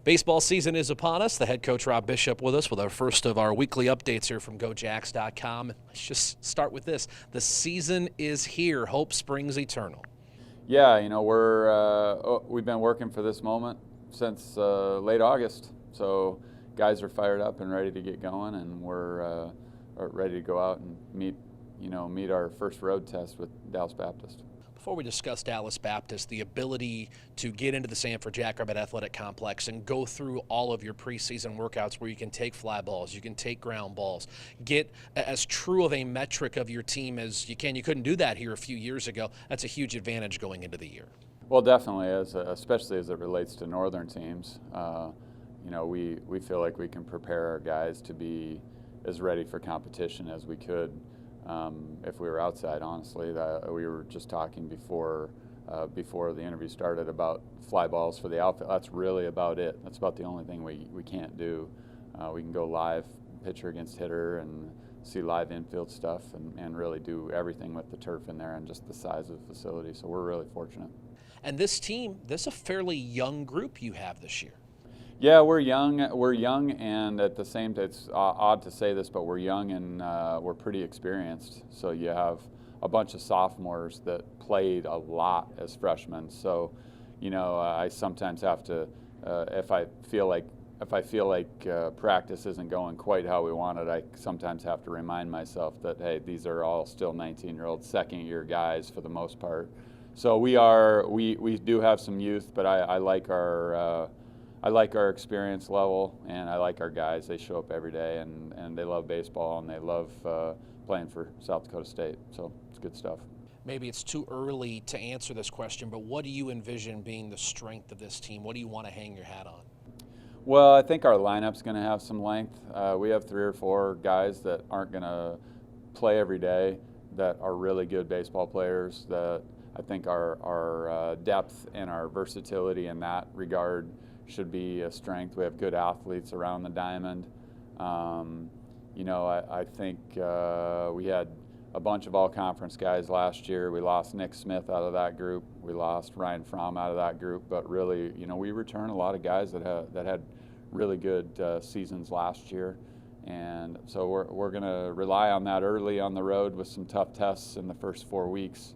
Baseball season is upon us. The head coach, Rob Bishop, with us with our first of our weekly updates here from GoJax.com. Let's just start with this. The season is here. Hope springs eternal. Yeah, we've been working for this moment since late August. So guys are fired up and ready to get going, and we're ready to go out and meet our first road test with Dallas Baptist. Before we discuss Dallas Baptist, the ability to get into the Sanford Jackrabbit Athletic Complex and go through all of your preseason workouts where you can take fly balls, you can take ground balls, get as true of a metric of your team as you can. You couldn't do that here a few years ago. That's a huge advantage going into the year. Well, definitely, especially as it relates to northern teams. We feel like we can prepare our guys to be as ready for competition as we could. If we were outside, honestly. We were just talking before the interview started about fly balls for the outfield. That's really about it. That's about the only thing we can't do. We can go live, pitcher against hitter, and see live infield stuff, and really do everything with the turf in there and just the size of the facility. So we're really fortunate. And this team, this is a fairly young group you have this year. Yeah, we're young, and at the same time, it's odd to say this, but we're young and we're pretty experienced. So you have a bunch of sophomores that played a lot as freshmen. So, I sometimes have to, if I feel like practice isn't going quite how we want it, I sometimes have to remind myself that, hey, these are all still 19-year-old second-year guys for the most part. So we do have some youth, but I like our experience level, and I like our guys. They show up every day, and they love baseball, and they love playing for South Dakota State. So it's good stuff. Maybe it's too early to answer this question, but what do you envision being the strength of this team? What do you want to hang your hat on? Well, I think our lineup's going to have some length. We have 3 or 4 guys that aren't going to play every day that are really good baseball players. That I think our depth and our versatility in that regard should be a strength. We have good athletes around the diamond. I think we had a bunch of all-conference guys last year. We lost Nick Smith out of that group. We lost Ryan Fromm out of that group. But really, we return a lot of guys that had really good seasons last year. And so we're going to rely on that early on the road with some tough tests in the first 4 weeks,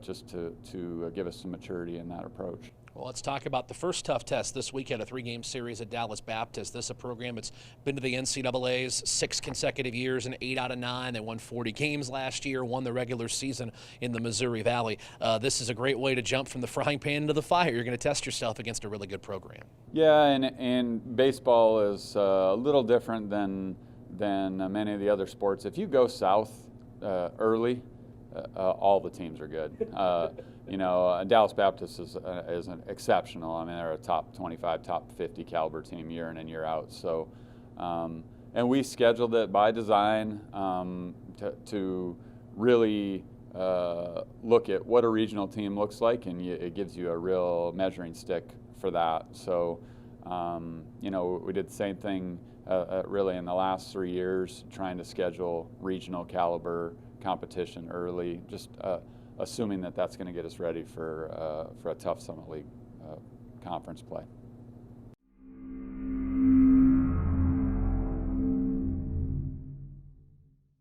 just to give us some maturity in that approach. Well, let's talk about the first tough test this week at a 3-game series at Dallas Baptist. This is a program that's been to the NCAA's 6 consecutive years and 8 out of 9. They won 40 games last year, won the regular season in the Missouri Valley. This is a great way to jump from the frying pan into the fire. You're going to test yourself against a really good program. Yeah, and baseball is a little different than many of the other sports. If you go south early, all the teams are good. Dallas Baptist is an exceptional. I mean, they're a top 25, top 50 caliber team year in and year out. So, and we scheduled it by design to really look at what a regional team looks like, and it gives you a real measuring stick for that. So, we did the same thing really in the last 3 years, trying to schedule regional caliber competition early, just assuming that that's going to get us ready for a tough Summit League conference play.